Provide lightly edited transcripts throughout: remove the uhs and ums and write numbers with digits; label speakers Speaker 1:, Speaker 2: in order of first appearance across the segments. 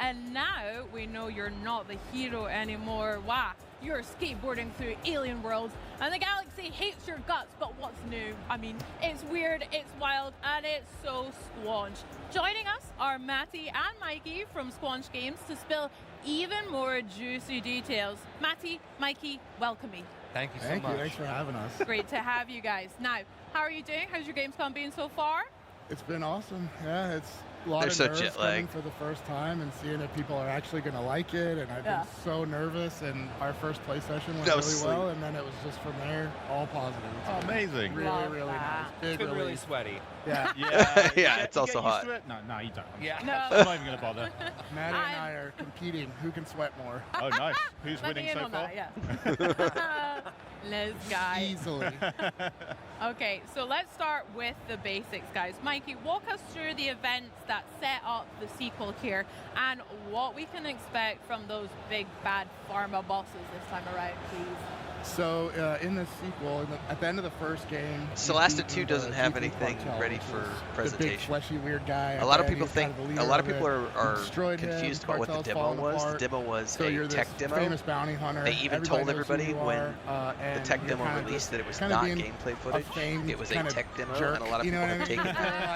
Speaker 1: and now we know you're not the hero anymore. Wow, you're skateboarding through alien worlds, and the galaxy hates your guts, but what's new? I mean, it's weird, it's wild, and it's so Squanch. Joining us are Matty and Mikey from Squanch Games to spill even more juicy details. Matty, Mikey, welcome me.
Speaker 2: Thank you so much.
Speaker 3: Thanks for having us.
Speaker 1: Great to have you guys. Now, how are you doing? How's your Gamescom been so far?
Speaker 3: It's been awesome. Yeah, it's a lot of nerves coming for the first time and seeing if people are actually going to like it. And I've been so nervous, and our first play session went really well, and then it was just from there, all positive.
Speaker 4: Oh, amazing.
Speaker 3: Really nice.
Speaker 2: It's been really sweaty.
Speaker 3: Yeah.
Speaker 4: Yeah, it's also hot.
Speaker 5: No, you don't.
Speaker 2: Yeah.
Speaker 5: I'm not even going to bother.
Speaker 3: Maddie and I are competing. Who can sweat more?
Speaker 5: Oh, nice. Who's winning so far?
Speaker 1: Liz, guys.
Speaker 3: Easily.
Speaker 1: Okay, so let's start with the basics, guys. Mikey, walk us through the events that set up the sequel here and what we can expect from those big bad pharma bosses this time around, please.
Speaker 3: So in the sequel, at the end of the first game,
Speaker 4: Celeste 2 doesn't have anything ready for presentation.
Speaker 3: The big fleshy weird guy.
Speaker 4: A lot of people think, a lot of people are confused about what the demo was. The demo was a tech demo.
Speaker 3: Famous bounty hunter.
Speaker 4: They even told everybody when the tech demo released that it was not gameplay footage. It was a tech demo, and a lot of people have taken it.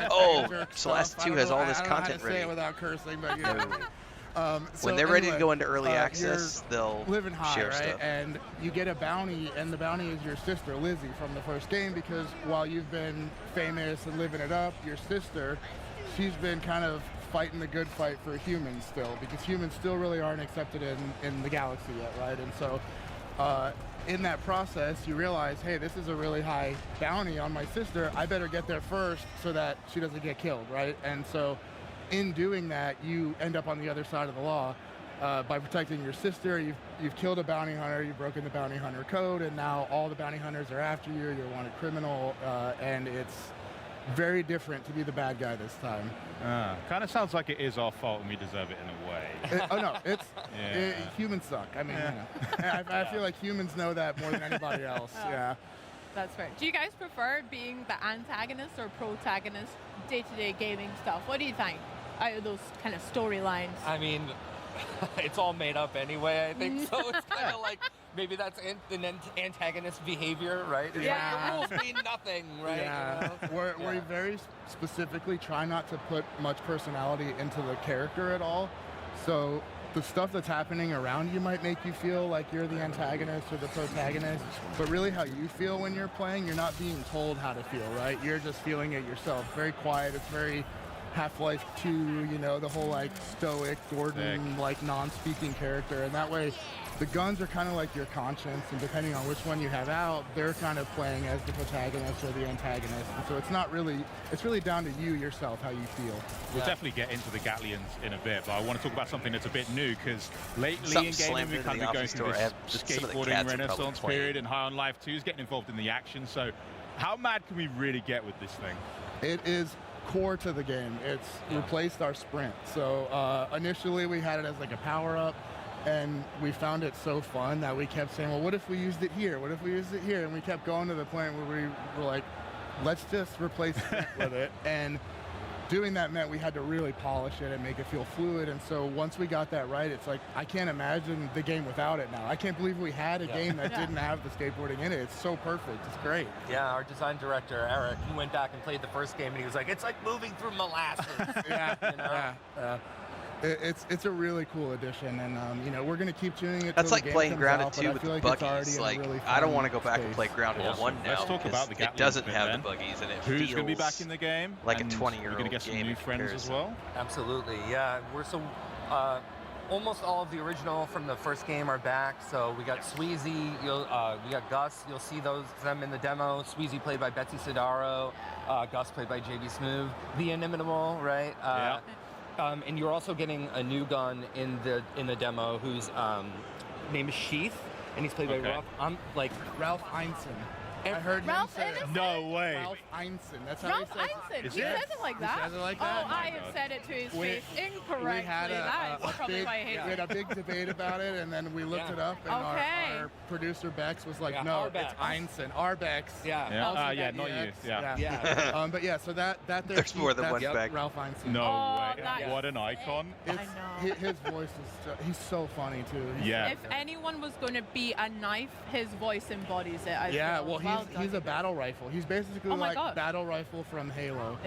Speaker 4: Oh, Celeste 2 has all this content ready.
Speaker 3: Without cursing, but
Speaker 4: when they're ready to go into early access, they'll
Speaker 3: living high,
Speaker 4: share
Speaker 3: right?
Speaker 4: stuff.
Speaker 3: And you get a bounty, and the bounty is your sister, Lizzie, from the first game, because while you've been famous and living it up, your sister, she's been kind of fighting the good fight for humans still, because humans still really aren't accepted in the galaxy yet, right? And so in that process, you realize, hey, this is a really high bounty on my sister. I better get there first so that she doesn't get killed, right? And so in doing that, you end up on the other side of the law by protecting your sister. You've killed a bounty hunter, you've broken the bounty hunter code, and now all the bounty hunters are after you. You're a wanted criminal, and it's very different to be the bad guy this time.
Speaker 5: Kind of sounds like it is our fault and we deserve it in a way.
Speaker 3: Oh no, humans suck. I mean, I feel like humans know that more than anybody else. Yeah.
Speaker 1: That's right. Do you guys prefer being the antagonist or protagonist day-to-day gaming stuff? What do you think out of those kind of storylines?
Speaker 2: I mean, it's all made up anyway, I think. So it's kind of like maybe that's an antagonist behavior, right?
Speaker 1: Yeah.
Speaker 2: Like, the rules mean nothing, right?
Speaker 3: Yeah.
Speaker 2: You know?
Speaker 3: We very specifically try not to put much personality into the character at all. So the stuff that's happening around you might make you feel like you're the antagonist or the protagonist, but really how you feel when you're playing, you're not being told how to feel, right? You're just feeling it yourself. Very quiet. It's very Half-Life 2, you know, the whole like stoic Gordon, like non-speaking character, and that way the guns are kind of like your conscience, and depending on which one you have out, they're kind of playing as the protagonist or the antagonist. And so it's really down to you yourself how you feel.
Speaker 5: We'll definitely get into the Gatlians in a bit, but I want to talk about something that's a bit new, because lately in gaming we've kind of been going through this skateboarding renaissance period, and High on Life 2 is getting involved in the action. So how mad can we really get with this thing?
Speaker 3: It is core to the game. It's replaced our sprint. So initially we had it as like a power-up, and we found it so fun that we kept saying, well, what if we used it here? What if we used it here? And we kept going to the point where we were like, let's just replace it with it. And doing that meant we had to really polish it and make it feel fluid. And so once we got that right, it's like, I can't imagine the game without it now. I can't believe we had a game that didn't have the skateboarding in it. It's so perfect. It's great.
Speaker 2: Yeah, our design director, Eric, he went back and played the first game, and he was like, it's like moving through molasses. You know?
Speaker 3: It's a really cool addition, and you know, we're gonna keep tuning it.
Speaker 4: That's like playing Grounded
Speaker 3: out,
Speaker 4: 2 with the buggies. Like, really I don't want to go back and play Grounded 1 now.
Speaker 5: Let's talk about the
Speaker 4: it doesn't have the buggies, and it
Speaker 5: Who's
Speaker 4: feels
Speaker 5: going to be back in the game?
Speaker 4: Like a 20-year-old
Speaker 5: You're going to get some
Speaker 4: game
Speaker 5: new friends as well?
Speaker 2: Absolutely, yeah. Almost all of the original from the first game are back. So we got Sweezy, we got Gus. You'll see them in the demo. Sweezy played by Betsy Sidaro, Gus played by JB Smoove. The Inimitable, right? And you're also getting a new gun in the demo whose name is Sheath, and he's played by Ralph.
Speaker 3: Ralph Einstein. I heard
Speaker 1: Ralph
Speaker 3: him say
Speaker 5: No way.
Speaker 3: Ralph Einstein. That's how
Speaker 1: Ralph
Speaker 3: he says
Speaker 1: Einstein.
Speaker 3: it.
Speaker 1: He says it like that.
Speaker 3: He says it like that.
Speaker 1: Oh, I have said it to his face incorrectly.
Speaker 3: We had
Speaker 1: That is probably why I hate
Speaker 3: we had a big debate about it, and then we looked it up, and our producer Bex was like, "No, it's Einstein. Arbex."
Speaker 5: Yeah, not you. Yeah.
Speaker 3: But yeah, so that
Speaker 4: there's more than one Bex.
Speaker 3: Ralph Einstein.
Speaker 5: No way. What an icon.
Speaker 1: I know.
Speaker 3: His voice is he's so funny too.
Speaker 1: If anyone was going to be a knife, his voice embodies it.
Speaker 3: Well, he's a battle rifle. He's basically like battle rifle from Halo.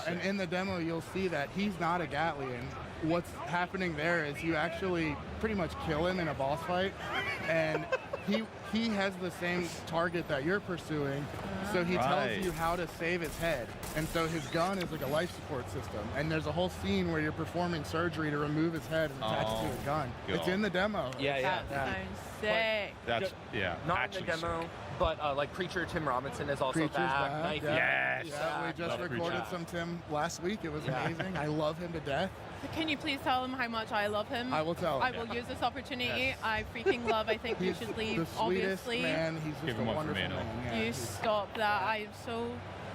Speaker 3: And in the demo, you'll see that he's not a Gatlian. What's happening there is you actually pretty much kill him in a boss fight, and he has the same target that you're pursuing, so he tells you how to save his head. And so his gun is like a life support system, and there's a whole scene where you're performing surgery to remove his head and attach it to his gun.
Speaker 5: God.
Speaker 3: It's in the demo.
Speaker 1: That sounds sick.
Speaker 5: That's
Speaker 2: not in the demo, but like Preacher Tim Robinson is also back.
Speaker 5: Yes.
Speaker 3: We just recorded some Tim last week. It was amazing. I love him to death.
Speaker 1: Can you please tell him how much I love him?
Speaker 3: I will tell him.
Speaker 1: I will use this opportunity. I freaking love. I think you should leave.
Speaker 3: The sweetest
Speaker 1: obviously,
Speaker 3: man. He's just a wonderful man. Yeah,
Speaker 1: you stop that. I'm so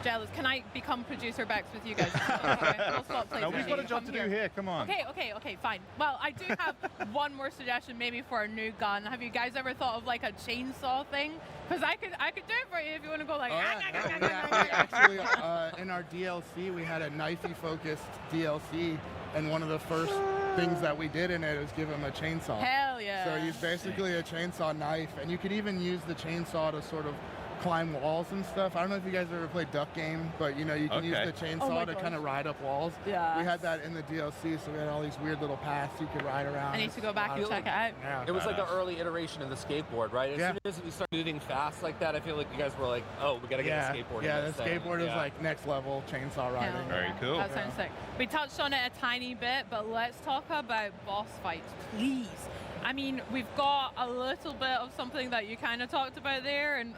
Speaker 1: jealous. Can I become producer Bex with you guys? Okay, we'll stop playing.
Speaker 5: No, we've got a job to do here. Come on.
Speaker 1: Okay, fine. Well, I do have one more suggestion, maybe for a new gun. Have you guys ever thought of like a chainsaw thing? Because I could do it for you if you want to go like.
Speaker 3: Actually, in our DLC, we had a knifey focused DLC, and one of the first things that we did in it was give him a chainsaw.
Speaker 1: Hell yeah!
Speaker 3: So he's basically a chainsaw knife, and you could even use the chainsaw to sort of climb walls and stuff. I don't know if you guys ever played Duck Game, but you know, you can use the chainsaw to kind of ride up walls.
Speaker 1: Yeah.
Speaker 3: We had that in the DLC, so we had all these weird little paths you could ride around.
Speaker 1: I need to go back and check it out.
Speaker 3: Yeah.
Speaker 2: It was like an early iteration of the skateboard, right? As soon as we started moving fast like that, I feel like you guys were like, oh, we got to get a skateboard.
Speaker 3: Yeah, the skateboard is like next level chainsaw riding.
Speaker 1: Yeah.
Speaker 5: Very cool.
Speaker 1: That sounds sick. We touched on it a tiny bit, but let's talk about boss fights, please. I mean, we've got a little bit of something that you kind of talked about there, and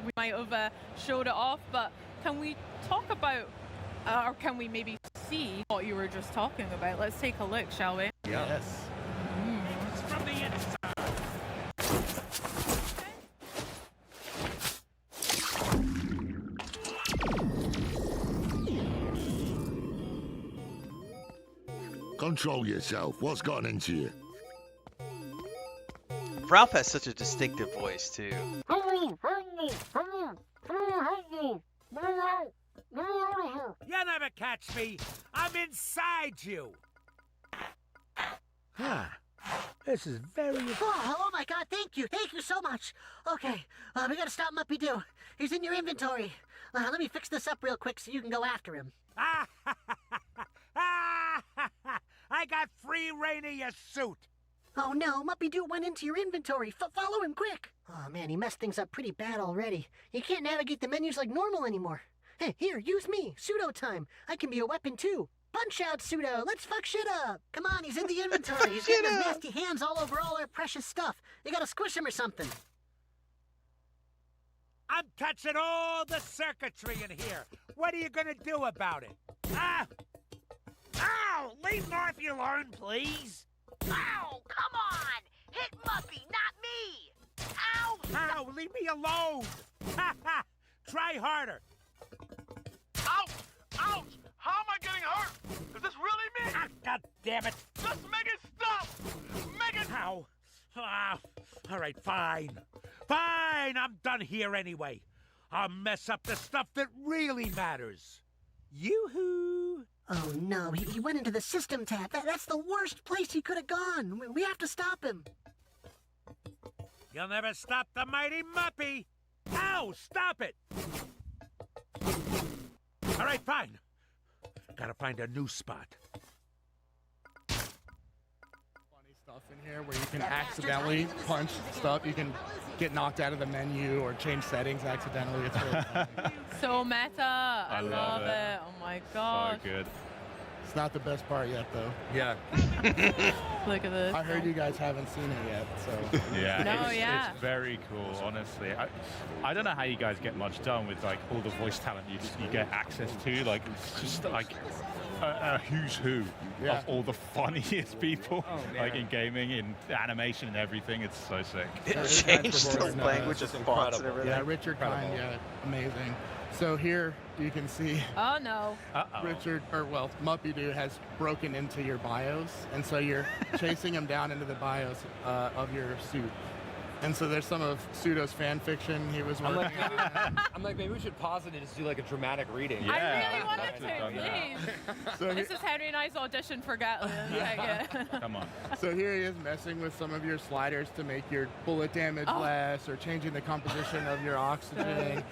Speaker 1: we might have showed it off, but can we talk about, or can we maybe see what you were just talking about? Let's take a look, shall we?
Speaker 3: Yes.
Speaker 6: It's from the inside.
Speaker 7: Control yourself. What's gotten into you?
Speaker 4: Ralph has such a distinctive voice, too.
Speaker 6: You'll never catch me. I'm inside you. This is very...
Speaker 8: Oh my God, thank you so much. Okay, we gotta stop Muppy Doo. He's in your inventory. Let me fix this up real quick so you can go after him.
Speaker 6: I got free reign of your suit.
Speaker 8: Oh no, Muppy Doo went into your inventory. Follow him quick. Oh man, he messed things up pretty bad already. You can't navigate the menus like normal anymore. Hey, here, use me. Pseudo time. I can be a weapon too. Punch out, Pseudo. Let's fuck shit up. Come on, he's in the inventory. He's getting his nasty hands all over all our precious stuff. You gotta squish him or something.
Speaker 6: I'm touching all the circuitry in here. What are you gonna do about it? Ow! Leave Northy alone, please.
Speaker 9: Ow! Come on! Hit Muppy, not me! Ow!
Speaker 6: Ow! Leave me alone! Ha ha! Try harder.
Speaker 10: Ouch! Ouch! How am I getting hurt? Is this really me?
Speaker 6: God damn it!
Speaker 10: Just make it stop! Make it...
Speaker 6: Ow! All right, fine. Fine! I'm done here anyway. I'll mess up the stuff that really matters. Yoo-hoo!
Speaker 8: Oh no, he went into the system tab. That's the worst place he could have gone. We have to stop him.
Speaker 6: You'll never stop the mighty Muppy. Ow! Stop it! All right, fine. Gotta find a new spot.
Speaker 3: Funny stuff in here where you can accidentally punch stuff. You can get knocked out of the menu or change settings accidentally. It's really funny.
Speaker 1: So meta. I love it. Oh my gosh.
Speaker 5: So good.
Speaker 3: It's not the best part yet, though.
Speaker 2: Yeah.
Speaker 1: Look at this.
Speaker 3: I heard you guys haven't seen it yet, so.
Speaker 5: Yeah, it's very cool, honestly. I don't know how you guys get much done with like all the voice talent you get access to. Like, it's just like a who's who of all the funniest people, like in gaming, in animation and everything. It's so sick.
Speaker 4: It changed the language of fonts and everything.
Speaker 3: Yeah, Richard Kind, amazing. So here you can see Richard, Muppy Doo has broken into your BIOS, and so you're chasing him down into the BIOS of your suit. And so there's some of Pseudo's fan fiction he was working on.
Speaker 2: I'm like, maybe we should pause it and just do like a dramatic reading.
Speaker 1: Yeah, I really wanted to, please. So this is Henry and I's audition for Gatland.
Speaker 5: Come on.
Speaker 3: So here he is messing with some of your sliders to make your bullet damage less, or changing the composition of your oxygen.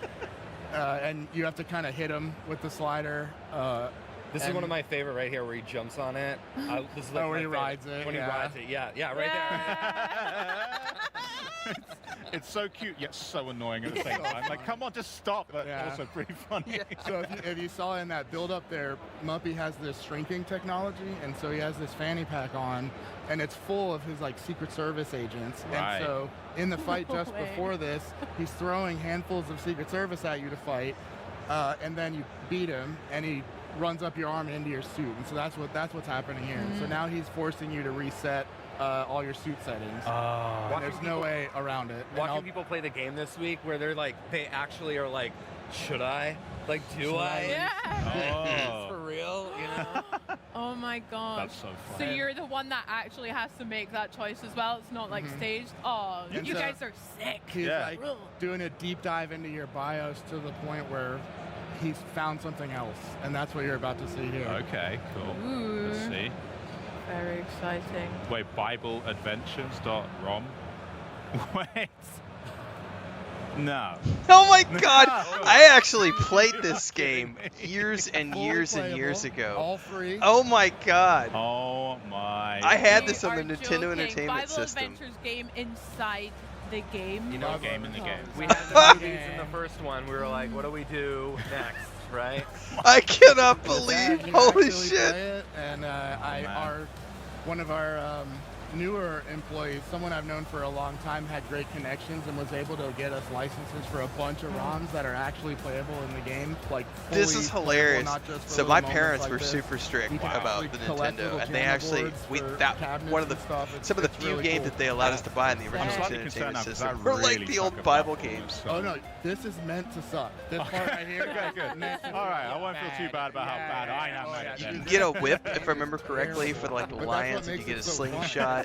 Speaker 3: And you have to kind of hit him with the slider.
Speaker 2: This is one of my favorite right here, where he jumps on it. This is like
Speaker 3: when he rides it.
Speaker 2: When he rides it, right
Speaker 5: there. It's so cute, yet so annoying at the same time. Like, come on, just stop. But also pretty funny.
Speaker 3: So if you saw in that build up there, Muppy has this shrinking technology, and so he has this fanny pack on, and it's full of his like Secret Service agents.
Speaker 5: Right.
Speaker 3: And so in the fight just before this, he's throwing handfuls of Secret Service at you to fight, and then you beat him, and he runs up your arm into your suit, and so that's what's happening here. And so now he's forcing you to reset all your suit settings. And there's no way around it.
Speaker 2: Watching people play the game this week, where they're like, they actually are like, should I? Like, do I?
Speaker 1: Yeah.
Speaker 2: For real? You know?
Speaker 1: Oh my god.
Speaker 5: That's so fun.
Speaker 1: So you're the one that actually has to make that choice as well. It's not like staged. Oh,
Speaker 3: And
Speaker 1: you
Speaker 3: so
Speaker 1: guys are sick.
Speaker 3: He's like doing a deep dive into your BIOS to the point where he's found something else, and that's what you're about to see here.
Speaker 5: Okay, cool.
Speaker 1: Ooh.
Speaker 5: Let's see.
Speaker 1: Very exciting.
Speaker 5: Wait, BibleAdventures.rom? Wait. No.
Speaker 4: Oh my god! I actually played this game years and years and years ago.
Speaker 3: All free.
Speaker 4: Oh my god.
Speaker 5: Oh my.
Speaker 4: I had this on the
Speaker 1: Are
Speaker 4: Nintendo
Speaker 1: joking.
Speaker 4: Entertainment
Speaker 1: Bible
Speaker 4: System.
Speaker 1: Adventures game inside the game.
Speaker 2: You know,
Speaker 5: game in the game.
Speaker 2: We had the movies in the first one. We were like, what do we do next, right?
Speaker 4: I cannot believe.
Speaker 3: You
Speaker 4: Holy
Speaker 3: actually
Speaker 4: shit.
Speaker 3: play it, and one of our newer employees, someone I've known for a long time, had great connections and was able to get us licenses for a bunch of ROMs that are actually playable in the game. Like,
Speaker 4: this is hilarious.
Speaker 3: Not just for
Speaker 4: So
Speaker 3: little
Speaker 4: my
Speaker 3: moments
Speaker 4: parents
Speaker 3: like
Speaker 4: were
Speaker 3: this.
Speaker 4: super strict
Speaker 3: You can
Speaker 4: about
Speaker 3: actually
Speaker 4: the
Speaker 3: collect
Speaker 4: Nintendo,
Speaker 3: little
Speaker 4: and they
Speaker 3: jam
Speaker 4: actually
Speaker 3: boards for cabinets
Speaker 4: one of the
Speaker 3: and stuff.
Speaker 4: some of the
Speaker 3: It's
Speaker 4: few
Speaker 3: really
Speaker 4: games
Speaker 3: cool.
Speaker 4: that they allowed us to buy in the original
Speaker 1: I'm
Speaker 5: slightly
Speaker 4: Nintendo
Speaker 5: concerned now, 'cause
Speaker 4: System
Speaker 5: I
Speaker 4: were
Speaker 5: really
Speaker 4: like the
Speaker 5: suck
Speaker 4: old
Speaker 5: at
Speaker 4: Bible
Speaker 5: Bible
Speaker 4: games.
Speaker 3: Oh no, this is meant to suck. This part right here.
Speaker 5: Okay, good. All right, I won't feel too bad about how bad I am at it
Speaker 4: You
Speaker 5: then.
Speaker 4: can get a whip, if I remember correctly, for like the
Speaker 3: But that's
Speaker 4: lions,
Speaker 3: what
Speaker 4: and you
Speaker 3: makes
Speaker 4: get a
Speaker 3: it so fun.
Speaker 4: slingshot.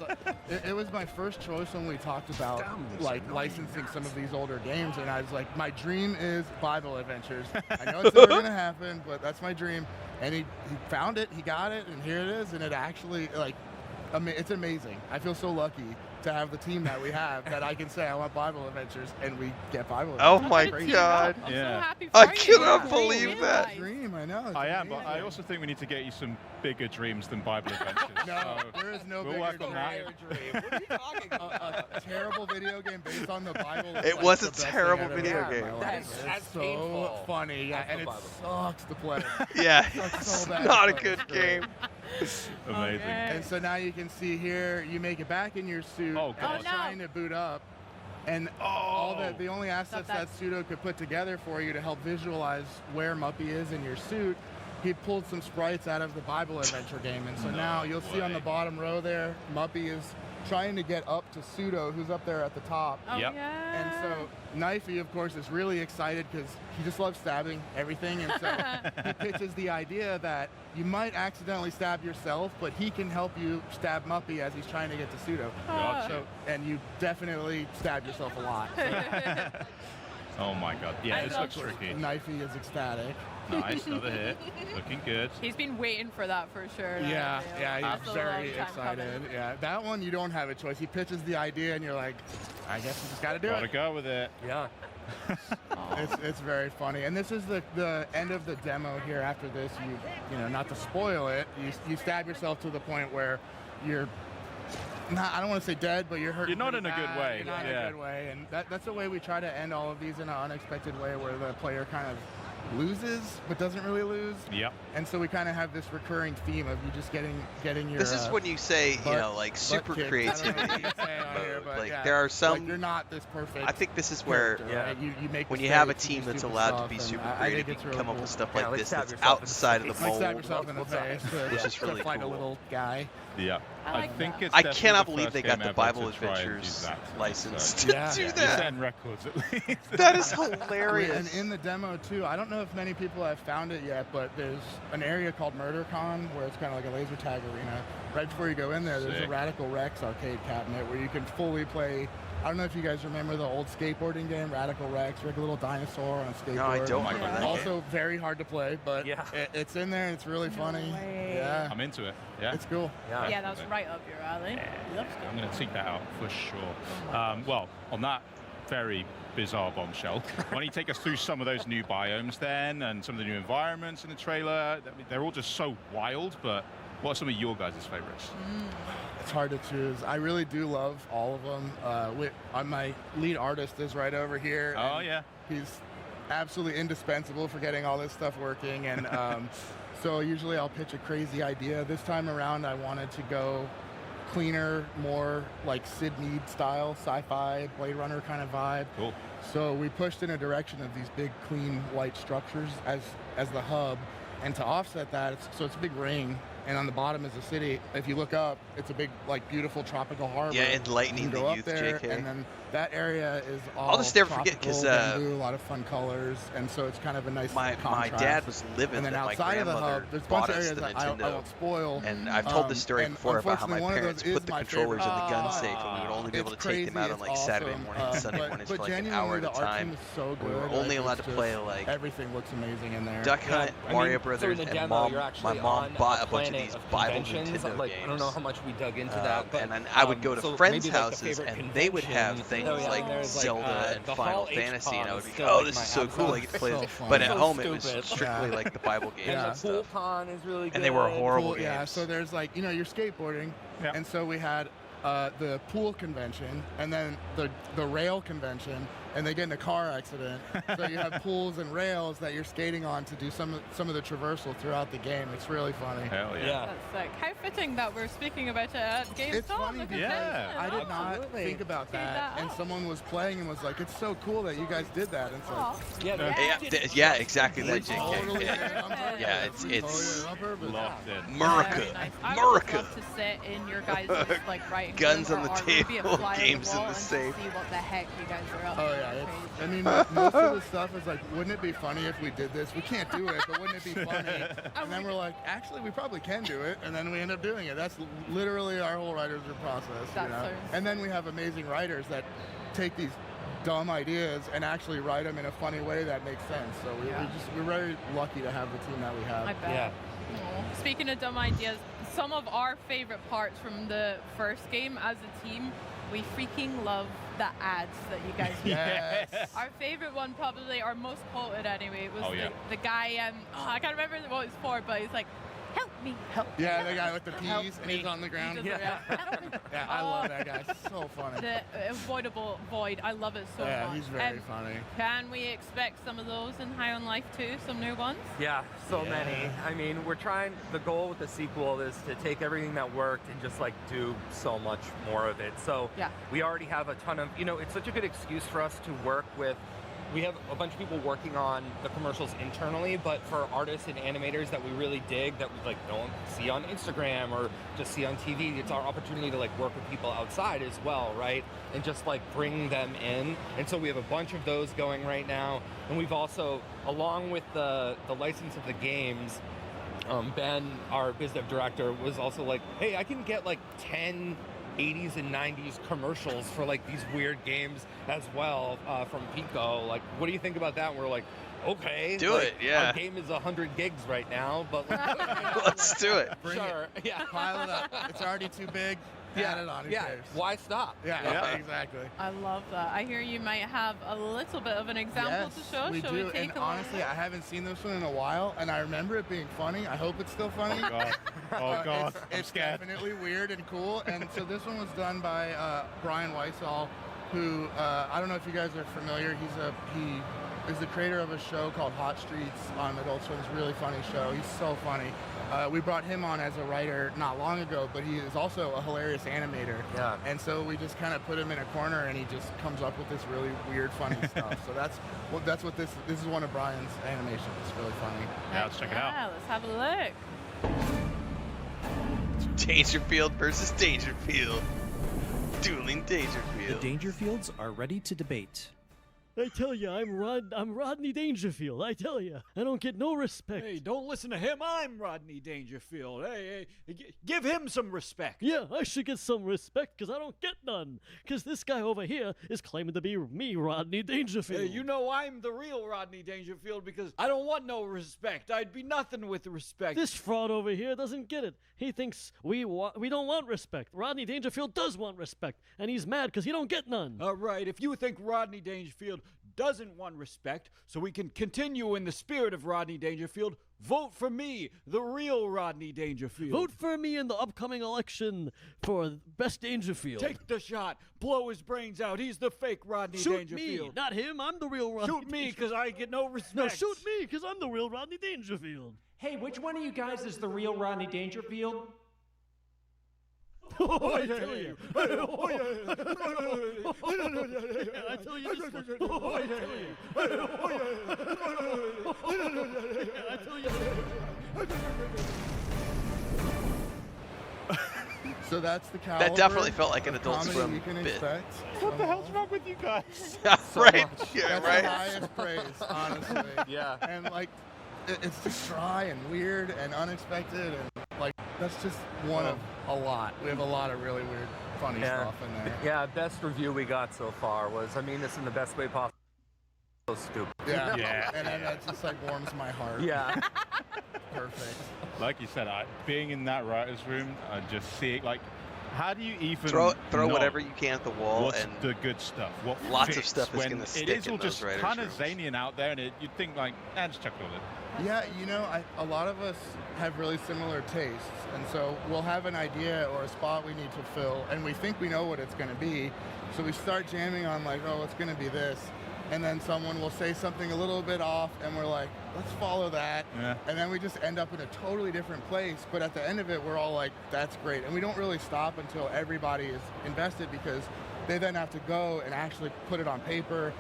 Speaker 3: It was my first choice when we talked about like licensing some of these older games, and I was like, my dream is Bible Adventures. I know it's never gonna happen, but that's my dream. And he found it, he got it, and here it is. And it actually, like, it's amazing. I feel so lucky to have the team that we have, that I can say I want Bible Adventures, and we get Bible
Speaker 4: Oh
Speaker 3: Adventures.
Speaker 4: my
Speaker 3: Crazy.
Speaker 4: god.
Speaker 1: I'm
Speaker 5: Yeah.
Speaker 1: so happy for
Speaker 4: I
Speaker 1: you.
Speaker 4: cannot
Speaker 1: Yeah.
Speaker 4: believe that.
Speaker 1: Realize.
Speaker 3: Dream, I know. it's
Speaker 5: I am, but I
Speaker 3: amazing.
Speaker 5: also think we need to get you some bigger dreams than Bible Adventures.
Speaker 3: No,
Speaker 5: So
Speaker 3: there is no
Speaker 5: we'll
Speaker 3: bigger
Speaker 5: work on
Speaker 3: dream.
Speaker 5: that.
Speaker 2: What are you talking about?
Speaker 3: A terrible video game based on the Bible. is,
Speaker 4: It
Speaker 3: like,
Speaker 4: was
Speaker 3: the
Speaker 4: a
Speaker 3: best thing
Speaker 4: terrible
Speaker 3: I've ever
Speaker 4: video
Speaker 3: had in my
Speaker 4: game.
Speaker 3: life.
Speaker 2: That's
Speaker 3: It's so
Speaker 2: painful.
Speaker 3: funny, yeah, and it sucks to play.
Speaker 4: Yeah,
Speaker 3: Sucks so
Speaker 4: it's
Speaker 3: bad,
Speaker 4: not a
Speaker 3: but
Speaker 4: good
Speaker 3: it's great.
Speaker 4: game.
Speaker 5: Amazing.
Speaker 1: Okay.
Speaker 3: And so now you can see here, you make it back in your suit,
Speaker 5: Oh, God.
Speaker 3: and it's
Speaker 1: Oh, no.
Speaker 3: trying to boot up, and the only assets
Speaker 1: that.
Speaker 3: that Pseudo could put together for you to help visualize where Muppy is in your suit, he pulled some sprites out of the Bible Adventure game, and so now you'll see on the bottom row there, Muppy is trying to get up to Pseudo, who's up there at the top.
Speaker 1: Oh,
Speaker 5: Yep.
Speaker 1: yeah.
Speaker 3: And so Knifey, of course, is really excited because he just loves stabbing everything. And so he pitches the idea that you might accidentally stab yourself, but he can help you stab Muppy as he's trying to get to Pseudo.
Speaker 1: Gotcha.
Speaker 3: So, and you definitely stab yourself a lot.
Speaker 5: Oh my god. Yeah,
Speaker 1: I
Speaker 5: this
Speaker 1: love
Speaker 5: looks tricky.
Speaker 3: Knifey is ecstatic.
Speaker 5: Nice, another hit. Looking good.
Speaker 1: He's been waiting for that for sure.
Speaker 3: Yeah,
Speaker 1: That's
Speaker 3: he's
Speaker 1: a long
Speaker 3: very
Speaker 1: time
Speaker 3: excited.
Speaker 1: coming.
Speaker 3: Yeah, that one you don't have a choice. He pitches the idea, and you're like, I guess you just got to do
Speaker 5: Gotta
Speaker 3: it.
Speaker 5: go with it.
Speaker 2: Yeah.
Speaker 3: It's very funny, and this is the end of the demo. Here after this, you know, not to spoil it, you stab yourself to the point where you're not, I don't want to say dead, but you're hurt.
Speaker 5: You're not
Speaker 3: pretty
Speaker 5: in a good
Speaker 3: bad.
Speaker 5: way,
Speaker 3: You're not in
Speaker 5: yeah.
Speaker 3: a good way, and that's the way we try to end all of these, in an unexpected way, where the player kind of loses but doesn't really lose.
Speaker 5: Yep.
Speaker 3: And so we kind of have this recurring theme of you just getting your.
Speaker 4: This is when you say, you know, like super creativity. Like there are some.
Speaker 3: Like, you're not this perfect.
Speaker 4: I think this is where
Speaker 3: right? you make
Speaker 4: when you have a team that's allowed to be super creative, you can come up with stuff like this that's outside of the mold.
Speaker 3: Stab yourself in the face,
Speaker 4: which is really
Speaker 3: fight
Speaker 4: cool.
Speaker 3: a little guy.
Speaker 5: Yeah,
Speaker 1: I think
Speaker 5: it's.
Speaker 4: I cannot believe they got the Bible Adventures license to do that.
Speaker 5: Send records at least.
Speaker 4: That is hilarious.
Speaker 3: And in the demo too, I don't know if many people have found it yet, but there's an area called MurderCon where it's kind of like a laser tag arena. Right before you go in there, there's a Radical Rex arcade cabinet where you can fully play. I don't know if you guys remember the old skateboarding game, Radical Rex, like a little dinosaur on a skateboard.
Speaker 4: No, I don't remember that.
Speaker 3: Also very hard to play, but it's in there and it's really funny. Yeah.
Speaker 5: I'm into it. Yeah.
Speaker 3: It's cool.
Speaker 1: Yeah, that's right up your alley.
Speaker 5: I'm going to seek that out for sure. Well, on that very bizarre bombshell, why don't you take us through some of those new biomes then and some of the new environments in the trailer? I mean, they're all just so wild, but what are some of your guys' favorites?
Speaker 3: It's hard to choose. I really do love all of them. My lead artist is right over here.
Speaker 5: Oh, yeah.
Speaker 3: He's absolutely indispensable for getting all this stuff working. And so usually I'll pitch a crazy idea. This time around, I wanted to go cleaner, more like Sid Mead style, sci-fi, Blade Runner kind of vibe.
Speaker 5: Cool.
Speaker 3: So we pushed in a direction of these big, clean, white structures as the hub. And to offset that, it's a big ring. And on the bottom is a city. If you look up, it's a big, like, beautiful tropical harbor.
Speaker 4: Yeah, enlightening the youth,
Speaker 3: there,
Speaker 4: JK.
Speaker 3: And then that area is all
Speaker 4: I'll just never forget because
Speaker 3: a lot of fun colors, and so it's kind of a nice
Speaker 4: my dad was living.
Speaker 3: And then
Speaker 4: my
Speaker 3: outside of the hub, there's a bunch of areas that I won't spoil.
Speaker 4: And I've told this story before about how my parents put the controllers in the gun safe, and we would only be able to take them out on like Saturday morning and Sunday mornings for like an hour at a time.
Speaker 3: So
Speaker 4: we were only allowed to play like
Speaker 3: everything looks amazing in there.
Speaker 4: Duck Hunt, Mario Brothers, and my mom bought a bunch of these Bible Nintendo
Speaker 2: like,
Speaker 4: games.
Speaker 2: I don't know how much we dug into that, but
Speaker 4: and then I would go to friends' houses, and they would have things like Zelda and Final Fantasy, and I would be, oh, this is so cool, I get to play this. But at home, it was strictly like the Bible games and stuff.
Speaker 2: And the Pool Con is really good.
Speaker 4: And they were horrible games.
Speaker 3: Yeah, so there's like, you know, you're skateboarding, and so we had the pool convention, and then the rail convention, and they get in a car accident. So you have pools and rails that you're skating on to do some of the traversal throughout the game. It's really funny.
Speaker 5: Hell yeah.
Speaker 1: That's sick. How fitting that we're speaking about it at Gamescom.
Speaker 3: It's funny because I did not think about that, and someone was playing and was like, "It's so cool that you guys did that." And so
Speaker 4: yeah, exactly that, JK.
Speaker 3: Totally
Speaker 4: yeah, it's
Speaker 5: locked in.
Speaker 4: America.
Speaker 1: I would love to sit in your guys' like writing
Speaker 4: guns
Speaker 1: room
Speaker 4: on the
Speaker 1: or
Speaker 4: table,
Speaker 1: be a
Speaker 4: games in the
Speaker 1: safe.
Speaker 4: safe.
Speaker 1: See what the heck you guys are up to.
Speaker 3: Oh yeah, I mean, most of the stuff is like, wouldn't it be funny if we did this? We can't do it, but wouldn't it be funny? And then we're like, actually, we probably can do it, and then we end up doing it. That's literally our whole writer's room process, you know? And then we have amazing writers that take these dumb ideas and actually write them in a funny way that makes sense. So we're very lucky to have the team that we have.
Speaker 1: I bet.
Speaker 2: Yeah.
Speaker 1: Speaking of dumb ideas, some of our favorite parts from the first game as a team, we freaking love the ads that you guys make.
Speaker 3: Yes.
Speaker 1: Our favorite one, probably our most quoted anyway, was the guy, I can't remember what it's for, but he's like, help me, help me.
Speaker 3: Yeah, the guy with the peas and he's on the ground. Yeah, I love that guy. So funny.
Speaker 1: The avoidable void, I love it so much.
Speaker 3: Yeah, he's very funny.
Speaker 1: Can we expect some of those in High on Life too? Some new ones?
Speaker 2: Yeah, so many. I mean, the goal with the sequel is to take everything that worked and just like do so much more of it. So we already have a ton of, it's such a good excuse for us to work with. We have a bunch of people working on the commercials internally, but for artists and animators that we really dig, that we like don't see on Instagram or just see on TV, it's our opportunity to like work with people outside as well, right? And just like bring them in. And so we have a bunch of those going right now. And we've also, along with the license of the games, Ben, our biz dev director, was also like, hey, I can get like 10 80s and 90s commercials for like these weird games as well from Pico. Like, what do you think about that? And we're like, okay,
Speaker 4: do it. Yeah,
Speaker 2: our game is 100 gigs right now, but
Speaker 4: let's do it.
Speaker 3: Sure. Yeah, pile it up. It's already too big. Add it on.
Speaker 2: Why stop?
Speaker 3: Yeah, exactly.
Speaker 1: I love that. I hear you might have a little bit of an example to show.
Speaker 3: We
Speaker 1: Shall
Speaker 3: do.
Speaker 1: we take
Speaker 3: And
Speaker 1: a
Speaker 3: honestly,
Speaker 1: look?
Speaker 3: I haven't seen this one in a while, and I remember it being funny. I hope it's still funny.
Speaker 5: Oh God,
Speaker 3: it's definitely weird and cool. And so this one was done by Brian Weissall, who I don't know if you guys are familiar. He is the creator of a show called Hot Streets on Adult Swim's really funny show. He's so funny. We brought him on as a writer not long ago, but he is also a hilarious animator.
Speaker 2: Yeah.
Speaker 3: And so we just kind of put him in a corner, and he just comes up with this really weird, funny stuff. So that's what this is one of Brian's animations. It's really funny.
Speaker 5: Yeah, let's check it out.
Speaker 1: Yeah, let's have a look.
Speaker 4: Dangerfield versus Dangerfield. Dueling Dangerfield.
Speaker 11: The Dangerfields are ready to debate.
Speaker 12: I tell you, I'm Rodney Dangerfield. I tell you, I don't get no respect.
Speaker 13: Hey, don't listen to him. I'm Rodney Dangerfield. Hey, give him some respect.
Speaker 12: Yeah, I should get some respect because I don't get none. Because this guy over here is claiming to be me, Rodney Dangerfield.
Speaker 13: Hey, you know I'm the real Rodney Dangerfield because I don't want no respect. I'd be nothing with respect.
Speaker 12: This fraud over here doesn't get it. He thinks we don't want respect. Rodney Dangerfield does want respect, and he's mad because he don't get none.
Speaker 13: All right, if you think Rodney Dangerfield doesn't want respect, so we can continue in the spirit of Rodney Dangerfield, vote for me, the real Rodney Dangerfield.
Speaker 12: Vote for me in the upcoming election for Best Dangerfield.
Speaker 13: Take the shot. Blow his brains out. He's the fake Rodney
Speaker 12: Dangerfield. Shoot
Speaker 13: Dangerfield.
Speaker 12: Me, not him. I'm the real Rodney
Speaker 13: Shoot me, because I get no respect.
Speaker 12: No, shoot me, because I'm the real Rodney Dangerfield.
Speaker 14: Hey, which one of you guys is the real Rodney Dangerfield?
Speaker 12: Oh, I tell you. I tell you this one. Oh, I tell you. I tell you.
Speaker 3: So that's the caliber.
Speaker 4: That definitely felt like an Adult Swim bit.
Speaker 5: What the hell's wrong with you guys?
Speaker 4: Right. Yeah,
Speaker 3: that's
Speaker 4: right.
Speaker 3: the highest praise, honestly.
Speaker 2: Yeah.
Speaker 3: And like, it's just dry and weird and unexpected, and like that's just one of a lot. We have a lot of really weird, funny stuff in there.
Speaker 2: Yeah, best review we got so far was, I mean this in the best way possible. So stupid.
Speaker 3: Yeah.
Speaker 5: Yeah.
Speaker 3: And then that just like warms my heart.
Speaker 2: Yeah.
Speaker 3: Perfect.
Speaker 5: Like you said, being in that writer's room, just seeing like, how do you even
Speaker 4: throw
Speaker 5: know
Speaker 4: whatever you can at the wall
Speaker 5: what's
Speaker 4: and
Speaker 5: the good stuff? What
Speaker 4: lots of
Speaker 5: fits
Speaker 4: stuff is
Speaker 5: when
Speaker 4: going to stick
Speaker 5: it is all
Speaker 4: in those
Speaker 5: just
Speaker 4: writers'
Speaker 5: kind of
Speaker 4: rooms.
Speaker 5: zany and out there, and you'd think like, just chuck it all in.
Speaker 3: Yeah, you know, a lot of us have really similar tastes, and so we'll have an idea or a spot we need to fill, and we think we know what it's going to be, so we start jamming on like, oh, it's going to be this, and then someone will say something a little bit off, and we're like, let's follow that, and then we just end up in a totally different place, but at the end of it, we're all like, that's great, and we don't really stop until everybody is invested, because they then have to go and actually put it on paper,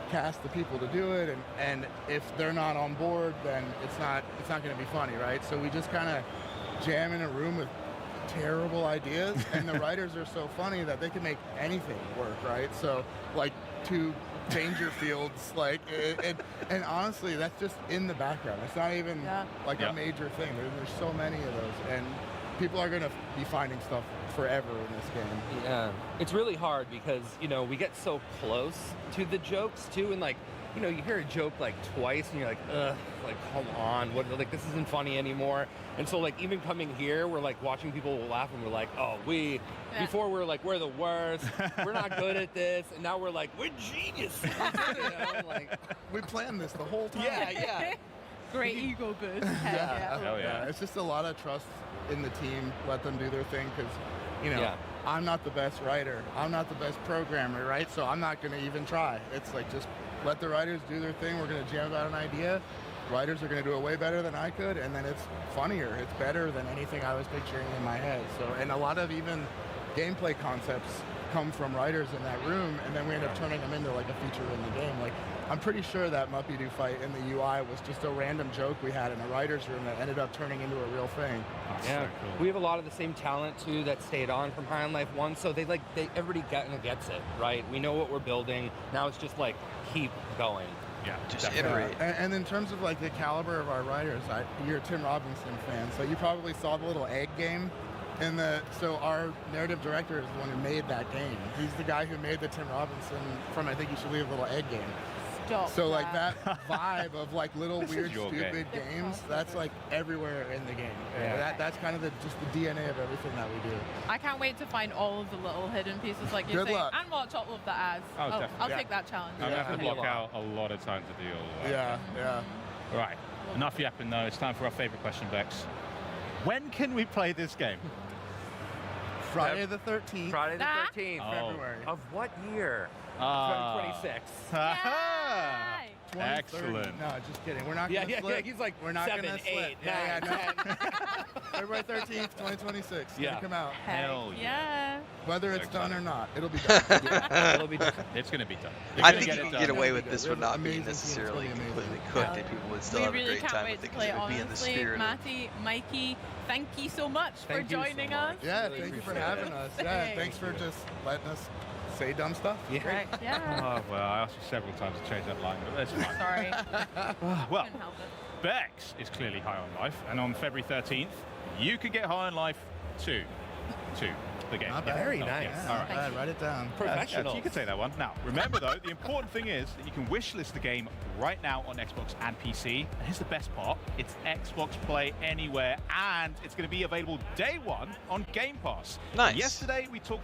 Speaker 3: cast the people to do it, and if they're not on board, then it's not going to be funny, right? So we just kind of jam in a room with terrible ideas, and the writers are so funny that they can make anything work, right? So like two Dangerfields, like, and honestly, that's just in the background. It's not even like a major thing. There's so many of those, and people are going to be finding stuff forever in this game.
Speaker 2: Yeah, it's really hard because, you know, we get so close to the jokes too, and like, you know, you hear a joke like twice and you're like, ugh, like, come on, what, like, this isn't funny anymore. And so like, even coming here, we're like watching people laugh and we're like, oh, before we're like, we're the worst, we're not good at this, and now we're like, we're geniuses. You know, like,
Speaker 3: we planned this the whole time.
Speaker 1: Yeah. Great ego boost.
Speaker 5: Hell yeah.
Speaker 3: It's just a lot of trust in the team. Let them do their thing, because, you know, I'm not the best writer. I'm not the best programmer, right? So I'm not going to even try. It's like, just let the writers do their thing. We're going to jam out an idea. Writers are going to do it way better than I could, and then it's funnier. It's better than anything I was picturing in my head. So, and a lot of even gameplay concepts come from writers in that room, and then we end up turning them into like a feature in the game. Like, I'm pretty sure that Muppy-Doo fight in the UI was just a random joke we had in a writer's room that ended up turning into a real thing.
Speaker 2: Yeah, so cool. We have a lot of the same talent too that stayed on from High on Life 1, so everybody gets it, right? We know what we're building. Now it's just like, keep going.
Speaker 5: Yeah,
Speaker 4: just iterate.
Speaker 3: And in terms of like the caliber of our writers, you're a Tim Robinson fan, so you probably saw the little egg game. So our narrative director is the one who made that game. He's the guy who made the Tim Robinson from I Think You Should Leave Little Egg game. So like that vibe of like little weird stupid games, that's like everywhere in the game. Yeah. That's kind of just the DNA of everything that we do.
Speaker 1: I can't wait to find all of the little hidden pieces like you're saying, and watch all of the ads. I'll take that challenge.
Speaker 5: I'm going to have to block out a lot of time to do all of that.
Speaker 3: Yeah.
Speaker 5: Right, enough yapping though. It's time for our favorite question, Bex. When can we play this game?
Speaker 3: Friday the 13th.
Speaker 2: Friday the 13th.
Speaker 3: February.
Speaker 2: Of what year? 2026.
Speaker 3: 20,
Speaker 5: Excellent.
Speaker 3: 30. No, just kidding. We're not going to slip.
Speaker 2: He's like
Speaker 3: We're not
Speaker 2: 7,
Speaker 3: gonna
Speaker 2: 8,
Speaker 3: slip.
Speaker 2: 9, 10.
Speaker 3: February 13th, 2026.
Speaker 2: Yeah.
Speaker 3: Gonna come out.
Speaker 5: Hell
Speaker 1: Yeah.
Speaker 3: Whether it's done or not, it'll be done.
Speaker 2: It'll be done.
Speaker 5: It's going to be done.
Speaker 4: I think you can get away with this one not being
Speaker 3: Amazing
Speaker 4: necessarily
Speaker 3: team. It's gonna be
Speaker 4: completely
Speaker 3: amazing.
Speaker 4: cooked, and people would still
Speaker 1: We
Speaker 4: have a
Speaker 1: really
Speaker 4: great
Speaker 1: can't
Speaker 4: time
Speaker 1: wait
Speaker 4: with
Speaker 1: to
Speaker 4: it
Speaker 1: play
Speaker 4: because
Speaker 1: it,
Speaker 4: it would be in the
Speaker 1: honestly.
Speaker 4: spirit of
Speaker 1: Matty, Mikey, thank you so much for
Speaker 2: Thank you so
Speaker 1: joining
Speaker 2: much.
Speaker 1: us.
Speaker 3: Yeah, thank you for having us. Yeah, thanks for just letting us say dumb stuff.
Speaker 2: Yeah.
Speaker 1: Right, yeah.
Speaker 5: Oh, well, I asked you several times to change that line, but that's fine.
Speaker 1: Sorry.
Speaker 5: Well,
Speaker 1: Couldn't help it.
Speaker 5: Bex is clearly high on life, and on February 13th, you can get high on life too. The game.
Speaker 3: Not bad.
Speaker 2: Very
Speaker 5: Oh,
Speaker 2: nice.
Speaker 5: yeah. All right.
Speaker 3: All right, write it down.
Speaker 2: Professional.
Speaker 5: You can say that one. Now, remember though, the important thing is that you can wishlist the game right now on Xbox and PC. And here's the best part: it's Xbox Play Anywhere, and it's going to be available day one on Game Pass.
Speaker 4: Nice.
Speaker 5: Yesterday we talked